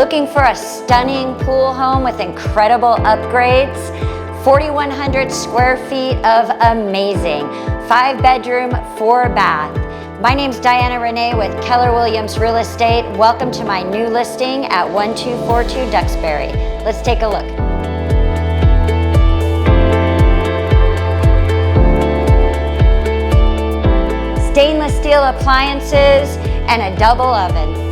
Looking for a stunning pool home with incredible upgrades? 4,100 square feet of amazing 5-bedroom, 4-bath. My name's Renee with Keller Williams Real Estate. Welcome to my new listing at 1242 Duxbury. Let's take a look. Stainless steel appliances and a double oven.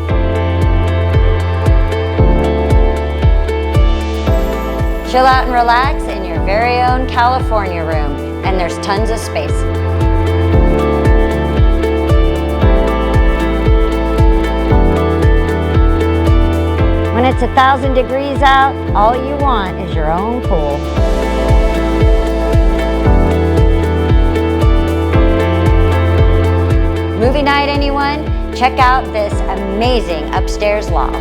Chill out and relax in your very own California room, and there's tons of space. When it's 1,000 degrees out, all you want is your own pool. Movie night, anyone? Check out this amazing upstairs loft.